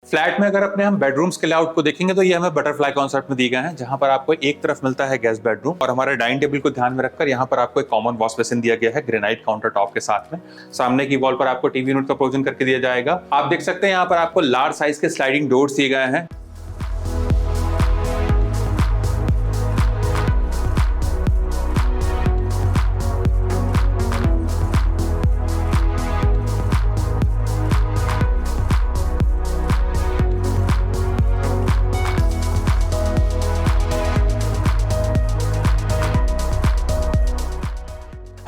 Flat में अगर अपने हम बेडरूम्स के लेआउट को देखेंगे तो ये हमें बटरफ्लाई कॉन्सेप्ट में दिए गए हैं, जहां पर आपको एक तरफ मिलता है गेस्ट बेडरूम और हमारे डाइनिंग टेबल को ध्यान में रखकर यहाँ पर आपको एक कॉमन वॉश बेसिन दिया गया है ग्रेनाइट काउंटर टॉप के साथ में। सामने की वॉल पर आपको टीवी यूनिट का प्रोविजन करके दिया जाएगा। आप देख सकते हैं यहाँ पर आपको लार्ज साइज के स्लाइडिंग डोर्स दिए गए हैं।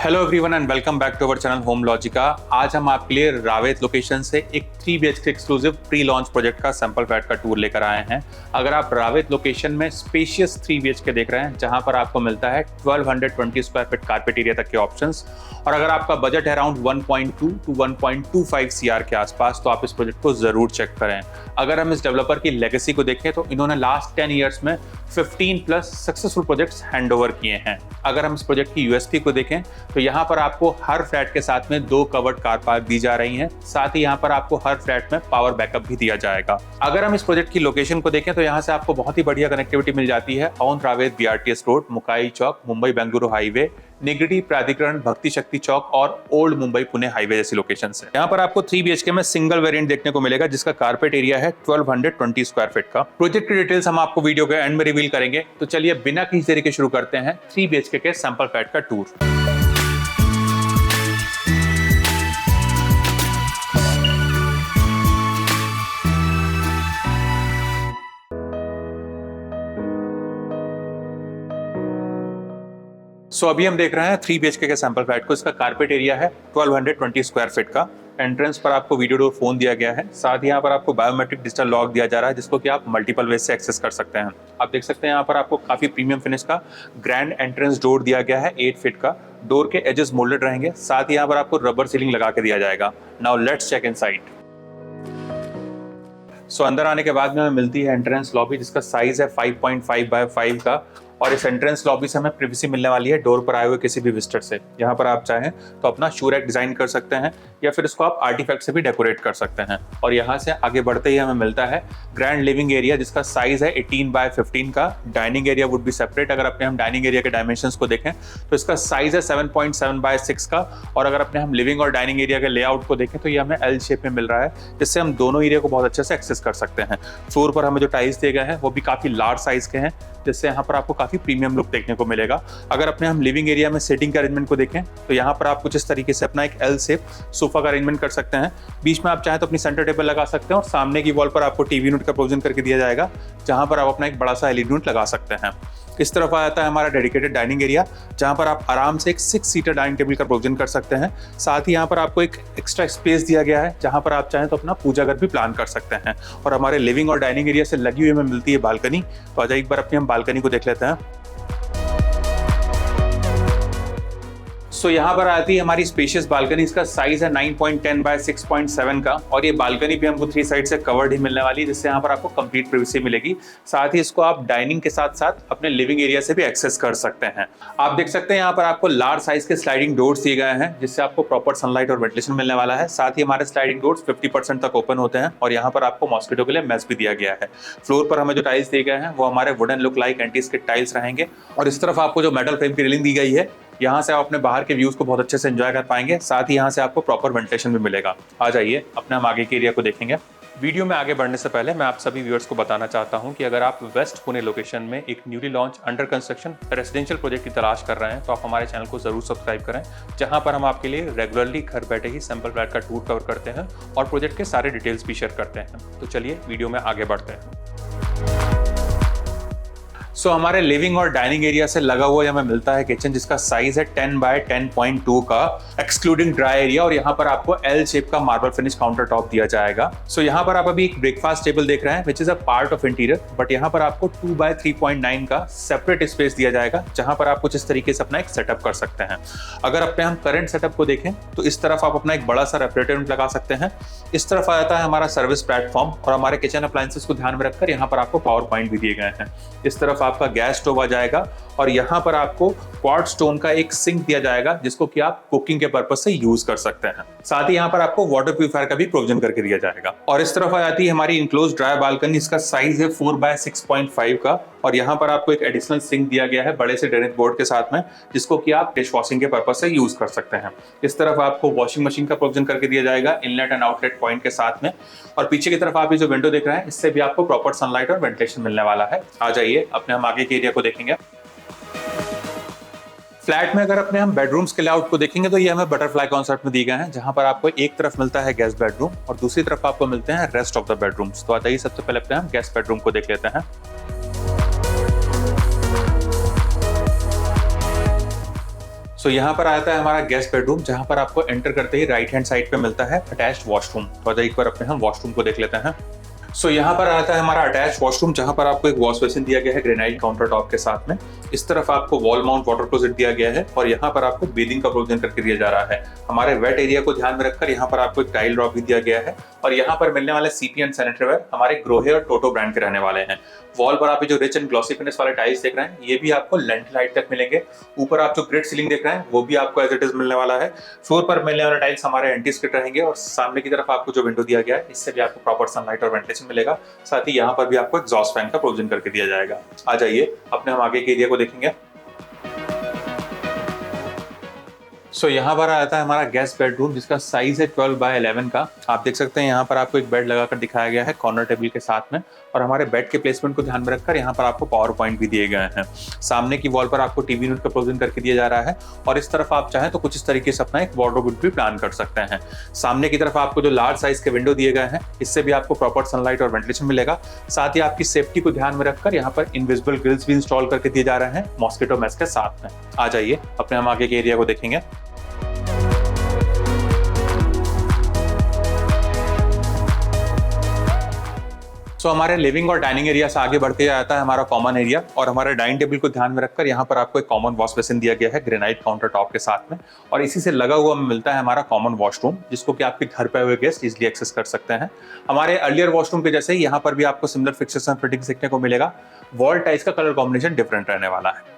Hello everyone and welcome back to our channel Home Logica. आज हम आपके लिए रावेत लोकेशन से एक 3 BHK exclusive pre launch project का सैंपल फ्लैट का टूर लेकर आए हैं। अगर आप रावेत लोकेशन में स्पेशियस 3 BHK देख रहे हैं, जहां पर आपको मिलता है 1220 स्क्वायर फीट कारपेट एरिया तक के ऑप्शंस, और अगर आपका बजट है अराउंड 1.2 टू 1.25 CR के आसपास, तो आप इस प्रोजेक्ट को जरूर चेक करें। अगर हम इस डेवलपर की लेगेसी को देखें तो इन्होंने लास्ट 10 ईयर्स में 15+ सक्सेसफुल प्रोजेक्ट्स हैंड ओवर किए हैं। अगर हम इस प्रोजेक्ट की यूएसपी को देखें तो यहाँ पर आपको हर फ्लैट के साथ में 2 कवर्ड कार पार्क दी जा रही हैं। साथ ही यहाँ पर आपको हर फ्लैट में पावर बैकअप भी दिया जाएगा। अगर हम इस प्रोजेक्ट की लोकेशन को देखें तो यहाँ से आपको बहुत ही बढ़िया कनेक्टिविटी मिल जाती है on Ravet BRTS road, Mukai Chowk, Mumbai Bengaluru highway, Nigdi Pradhikaran, Bhakti Shakti Chowk और ओल्ड मुंबई पुणे हाईवे जैसी लोकेशन है। यहाँ पर आपको 3 BHK में सिंगल वेरिएंट देखने को मिलेगा, जिसका कारपेट एरिया है 1220 स्क्वायर फीट का। प्रोजेक्ट की डिटेल्स हम आपको वीडियो के एंड में रिवील करेंगे, तो चलिए बिना किसी देरी के शुरू करते हैं 3 BHK के सैंपल फ्लैट का टूर। अभी हम देख रहे हैं 3 BHK के सैंपल फ्लैट को। इसका कारपेट एरिया है 1220 स्क्वायर फीट का। एंट्रेंस पर आपको वीडियो डोर फोन दिया गया है। साथ ही यहाँ पर आपको बायोमेट्रिक डिजिटल लॉक दिया जा रहा है, जिसको कि आप मल्टीपल वे से एक्सेस कर सकते हैं। आप देख सकते हैं यहाँ पर आपको काफी प्रीमियम फिनिश का ग्रैंड एंट्रेंस डोर दिया गया है 8 फीट का। डोर के एजेस मोल्डेड रहेंगे। साथ ही यहाँ पर आपको रबर सीलिंग लगा के दिया जाएगा। Now let's check inside. अंदर आने के बाद में हमें मिलती है एंट्रेंस लॉबी, जिसका साइज है 5.5 बाय 5 का, और इस एंट्रेंस लॉबी से हमें प्रिवेसी मिलने वाली है डोर पर आए हुए किसी भी विजिटर से। यहाँ पर आप चाहें तो अपना शू रैक डिजाइन कर सकते हैं या फिर इसको आप आर्टिफैक्ट से भी डेकोरेट कर सकते हैं। और यहाँ से आगे बढ़ते ही हमें मिलता है ग्रैंड लिविंग एरिया, जिसका साइज है 18 बाय 15 का। Dining area would be separate. अगर अपने हम डाइनिंग एरिया के डायमेंशंस को देखें तो इसका साइज है 7.7 बाय 6 का। और अगर अपने हम लिविंग और डाइनिंग एरिया के लेआउट को देखें तो ये हमें L शेप में मिल रहा है, जिससे हम दोनों एरिया को बहुत अच्छे से एक्सेस कर सकते हैं। फ्लोर पर हमें जो टाइल्स दिए गए हैं वो भी काफी लार्ज साइज के हैं, जिससे यहाँ पर आपको काफी प्रीमियम लुक देखने को मिलेगा। अगर अपने हम लिविंग एरिया में सेटिंग का अरेंजमेंट को देखें तो यहाँ पर आप कुछ इस तरीके से अपना एक L शेप सोफा का अरेंजमेंट कर सकते हैं। बीच में आप चाहें तो अपनी सेंटर टेबल लगा सकते हैं और सामने की वॉल पर आपको टीवी यूनिट का प्रोविजन करके दिया जाएगा, जहां पर आप अपना एक बड़ा सा LED यूनिट लगा सकते हैं। इस तरफ आ जाता है हमारा डेडिकेटेड डाइनिंग एरिया, जहां पर आप आराम से एक 6 सीटर डाइनिंग टेबल का प्रोविजन कर सकते हैं। साथ ही यहाँ पर आपको एक एक्स्ट्रा स्पेस दिया गया है, जहां पर आप चाहें तो अपना पूजा घर भी प्लान कर सकते हैं। और हमारे लिविंग और डाइनिंग एरिया से लगी हुई हमें मिलती है बालकनी। तो आजा एक बार अपनी हम बालकनी को देख लेते हैं। यहाँ पर आती है हमारी स्पेशियस बालकनी। इसका साइज है 9.10 बाय 6.7 का, और ये बालकनी भी हमको 3 साइड से कवर्ड ही मिलने वाली है, जिससे यहाँ पर आपको कंप्लीट प्राइवेसी मिलेगी। साथ ही इसको आप डाइनिंग के साथ साथ अपने लिविंग एरिया से भी एक्सेस कर सकते हैं। आप देख सकते हैं यहाँ पर आपको लार्ज साइज के स्लाइडिंग डोर्स दिए गए हैं, जिससे आपको प्रॉपर सनलाइट और वेंटिलेशन मिलने वाला है। साथ ही हमारे स्लाइडिंग डोर्स 50% तक ओपन होते हैं, और यहाँ पर आपको मॉस्किटो के लिए मेश भी दिया गया है। फ्लोर पर हमें जो टाइल्स दिए गए हैं वो हमारे wooden look like anti skid tiles रहेंगे। और इस तरफ आपको जो मेटल फ्रेम की रेलिंग दी गई है, यहाँ से आप अपने बाहर के व्यूज को बहुत अच्छे से एंजॉय कर पाएंगे। साथ ही यहाँ से आपको प्रॉपर वेंटिलेशन भी मिलेगा। आ जाइए अपने हम आगे के एरिया को देखेंगे। वीडियो में आगे बढ़ने से पहले मैं आप सभी व्यूअर्स को बताना चाहता हूं कि अगर आप वेस्ट पुणे लोकेशन में एक newly launch under construction residential project की तलाश कर रहे हैं, तो आप हमारे चैनल को जरूर सब्सक्राइब करें, जहां पर हम आपके लिए रेगुलरली घर बैठे ही सैंपल फ्लैट का टूर कवर करते हैं और प्रोजेक्ट के सारे डिटेल्स भी शेयर करते हैं। तो चलिए वीडियो में आगे बढ़ते हैं। हमारे लिविंग और डाइनिंग एरिया से लगा हुआ हमें मिलता है किचन, जिसका साइज है 10 बाय 10.2 का, एक्सक्लूडिंग ड्राई एरिया। और यहाँ पर आपको L शेप का मार्बल फिनिश काउंटर टॉप दिया जाएगा। यहाँ पर आप अभी एक ब्रेकफास्ट टेबल देख रहे हैं, which is a part of interior, but यहाँ पर आपको 2 बाय 3.9 का सेपरेट स्पेस दिया जाएगा, जहां पर आप कुछ इस तरीके से अपना एक सेटअप कर सकते हैं। अगर अपने हम करंट सेटअप को देखें तो इस तरफ आप अपना एक बड़ा सा रेफ्रिजरेटर यूनिट लगा सकते हैं। इस तरफ आ जाता है हमारा सर्विस प्लेटफॉर्म, और हमारे किचन अप्लायंसेस को ध्यान में रखकर यहाँ पर आपको पावर पॉइंट भी दिए गए हैं। इस तरफ आपका गैस स्टोव आ जाएगा, और यहाँ पर आपको क्वार्ट्ज स्टोन का एक सिंक दिया जाएगा जिसको कि आप कुकिंग के पर्पज से यूज कर सकते हैं। साथ ही यहाँ पर आपको वाटर प्यूरिफायर का भी प्रोविजन करके दिया जाएगा। और इस तरफ आ जाती है हमारी इंक्लोज ड्राई बालकनी। इसका साइज है 4x6.5 का और यहाँ पर आपको एक एडिशनल सिंक दिया गया है बड़े से ड्रेनेज बोर्ड के साथ में, जिसको कि आप डिश वॉशिंग के पर्पज से यूज कर सकते हैं। इस तरफ आपको वॉशिंग मशीन का प्रोविजन करके दिया जाएगा इनलेट एंड आउटलेट पॉइंट के साथ में। और पीछे की तरफ आप ये जो विंडो देख रहे हैं इससे भी आपको प्रॉपर सनलाइट और वेंटिलेशन मिलने वाला है। आ जाइए अपने हम आगे के एरिया को देखेंगे। फ्लैट में अगर अपने हम बेडरूम्स के लेआउट को देखेंगे तो ये हमें बटरफ्लाई कॉन्सेप्ट में दिए गए हैं, जहां पर आपको एक तरफ मिलता है गेस्ट बेडरूम और दूसरी तरफ आपको मिलते हैं रेस्ट ऑफ द बेडरूम्स। तो आइए सबसे पहले अपने हम गेस्ट बेडरूम को देख लेते हैं। सो यहाँ पर आता है हमारा गेस्ट बेडरूम, जहां पर आपको एंटर करते ही राइट हैंड साइड पे मिलता है अटैच्ड वॉशरूम। तो आइए एक बार अपने हम वॉशरूम को देख लेते हैं। सो यहाँ पर आता है हमारा अटैच वॉशरूम, जहां पर आपको एक वॉश बेसिन दिया गया है ग्रेनाइट काउंटर टॉप के साथ में। इस तरफ आपको वॉल माउंट वाटर क्लोजेट दिया गया है और यहाँ पर आपको बेदिंग का प्रोविजन करके दिया जा रहा है। हमारे वेट एरिया को ध्यान में रखकर यहाँ पर आपको एक टाइल ड्रॉप भी दिया गया है और यहाँ पर मिलने वाले सीपी एंड सैनिटरी वेयर हमारे ग्रोहे और टोटो ब्रांड के रहने वाले हैं। वॉल पर आप जो रिच एंड ग्लॉसी फिनिश वाले टाइल्स देख रहे हैं ये भी आपको लेंटिल हाइट तक मिलेंगे। ऊपर आप जो ग्रिड सीलिंग देख रहे हैं वो भी आपको एज इट इज मिलने वाला है। फ्लोर पर मिलने वाले टाइल्स हमारे एंटी स्किड रहेंगे और सामने की तरफ आपको जो विंडो दिया गया है इससे भी आपको प्रॉपर सनलाइट और वेंटिलेशन मिलेगा। साथ ही यहाँ पर भी आपको एग्जॉस्ट फैन का प्रोविजन करके दिया जाएगा। आ जाइए अपने हम आगे के एरिया को देखेंगे। सो यहाँ पर आता है हमारा गेस्ट बेडरूम, जिसका साइज है 12x11 का। आप देख सकते हैं यहाँ पर आपको एक बेड लगाकर दिखाया गया है कॉर्नर टेबल के साथ में और हमारे बेड के प्लेसमेंट को ध्यान में रखकर यहाँ पर आपको पावर पॉइंट भी दिए गए हैं। सामने की वॉल पर आपको टीवी यूनिट का प्रोविजन करके दिया जा रहा है और इस तरफ आप चाहें तो कुछ इस तरीके से अपना एक वार्डरोब भी प्लान कर सकते हैं। सामने की तरफ आपको जो लार्ज साइज के विंडो दिए गए हैं इससे भी आपको प्रॉपर सनलाइट और वेंटिलेशन मिलेगा। साथ ही आपकी सेफ्टी को ध्यान में रखकर यहाँ पर इनविजिबल ग्रिल्स भी इंस्टॉल करके दिए जा रहे हैं मॉस्किटो मेश के साथ में। आ जाइए अपने हम आगे के एरिया को देखेंगे। सो हमारे लिविंग और डाइनिंग एरिया से आगे बढ़ते जाता है हमारा कॉमन एरिया और हमारे डाइनिंग टेबल को ध्यान में रखकर यहाँ पर आपको एक कॉमन वॉश बेसिन दिया गया है ग्रेनाइट काउंटर टॉप के साथ में और इसी से लगा हुआ मिलता है हमारा कॉमन वॉशरूम, जिसको कि आपके घर पे हुए गेस्ट इजिली एक्सेस कर सकते हैं। हमारे अर्लियर वॉशरूम के जैसे ही यहाँ पर भी आपको सिमिलर फिक्सर्स एंड फिटिंग्स देखने को मिलेगा। वॉल टाइल्स का कलर कॉम्बिनेशन डिफरेंट रहने वाला है।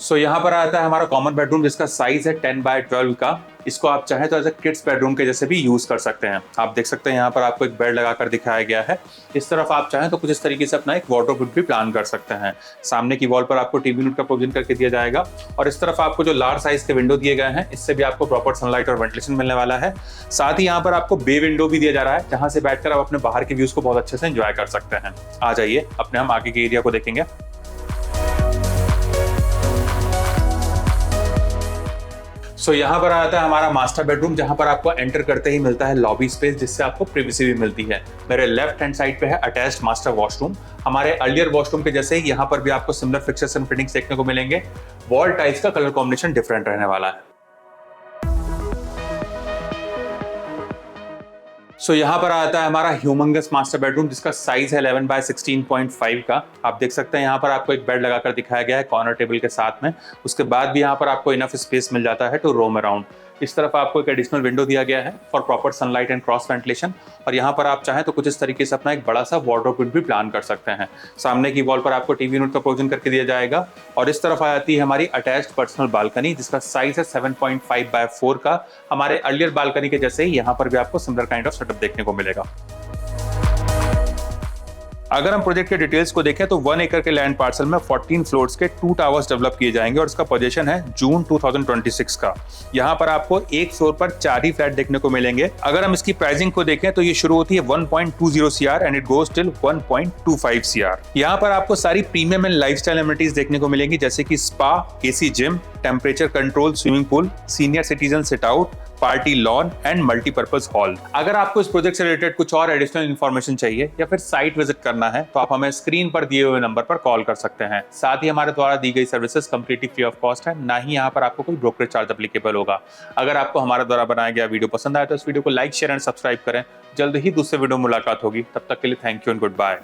सो यहाँ पर आता है हमारा कॉमन बेडरूम, जिसका साइज है 10x12 का। इसको आप चाहें तो एज ए किड्स बेडरूम के जैसे भी यूज कर सकते हैं। आप देख सकते हैं यहाँ पर आपको एक बेड लगाकर दिखाया गया है। इस तरफ आप चाहें तो कुछ इस तरीके से अपना एक वार्डरोब भी प्लान कर सकते हैं। सामने की वॉल पर आपको टीवी यूनिट का प्रोविजन करके दिया जाएगा और इस तरफ आपको जो लार्ज साइज के विंडो दिए गए हैं इससे भी आपको प्रॉपर सनलाइट और वेंटिलेशन मिलने वाला है। साथ ही यहाँ पर आपको बे विंडो भी दिया जा रहा है, जहां से बैठकर आप अपने बाहर के व्यूज को बहुत अच्छे से एंजॉय कर सकते हैं। आ जाइए अपने हम आगे के एरिया को देखेंगे। सो यहाँ पर आता है हमारा मास्टर बेडरूम, जहां पर आपको एंटर करते ही मिलता है लॉबी स्पेस, जिससे आपको प्रिवेसी भी मिलती है। मेरे लेफ्ट हैंड साइड पे है अटैच्ड मास्टर वॉशरूम। हमारे अर्लियर वॉशरूम के जैसे ही यहाँ पर भी आपको सिमिलर फिक्सर्स एंड फिटिंग्स देखने को मिलेंगे। वॉल टाइल्स का कलर कॉम्बिनेशन डिफरेंट रहने वाला है। सो यहाँ पर आता है हमारा ह्यूमंगस मास्टर बेडरूम, जिसका साइज है 11x16.5 का। आप देख सकते हैं यहाँ पर आपको एक बेड लगाकर दिखाया गया है कॉर्नर टेबल के साथ में। उसके बाद भी यहाँ पर आपको इनफ स्पेस मिल जाता है टू रोम अराउंड। इस तरफ आपको एक एडिशनल विंडो दिया गया है for proper sunlight and cross ventilation और यहाँ पर आप चाहें तो कुछ इस तरीके से अपना एक बड़ा सा वार्डरोब भी प्लान कर सकते हैं। सामने की वॉल पर आपको टीवी यूनिट का प्रोविजन करके दिया जाएगा और इस तरफ आ जाती है हमारी अटैच्ड पर्सनल बालकनी, जिसका साइज है 7.5x4 का। हमारे अर्लियर बालकनी के जैसे ही यहाँ पर भी आपको सिमिलर काइंड ऑफ सेटअप देखने को मिलेगा। अगर हम प्रोजेक्ट के डिटेल्स को देखें तो 1 एकड़ के लैंड पार्सल में 14 फ्लोर्स के 2 टावर्स डेवलप किए जाएंगे और इसका पोजीशन है जून 2026 का। यहाँ पर आपको एक फ्लोर पर 4 ही फ्लैट देखने को मिलेंगे। अगर हम इसकी प्राइसिंग को देखें तो ये शुरू होती है 1.20 CR and it goes till 1.25 CR। यहाँ पर आपको सारी प्रीमियम एंड लाइफस्टाइल एमिनिटीज देखने को मिलेंगी, जैसे कि spa, AC gym, temperature control swimming pool, senior citizen sit out, party lawn and multipurpose hall. अगर आपको इस प्रोजेक्ट से रिलेटेड कुछ और एडिशनल इन्फॉर्मेशन चाहिए या फिर साइट विजिट करना है तो आप हमें स्क्रीन पर दिए हुए नंबर पर कॉल कर सकते हैं। साथ ही हमारे द्वारा दी गई services completely free of cost है, ना ही यहाँ पर आपको कोई ब्रोकरेज चार्ज एप्लीकेबल होगा। अगर आपको हमारे द्वारा बनाया गया वीडियो पसंद आए तो इस वीडियो को लाइक, शेयर एंड सब्सक्राइब करें। जल्द ही दूसरे वीडियो मुलाकात होगी, तब तक के लिए thank you and good bye.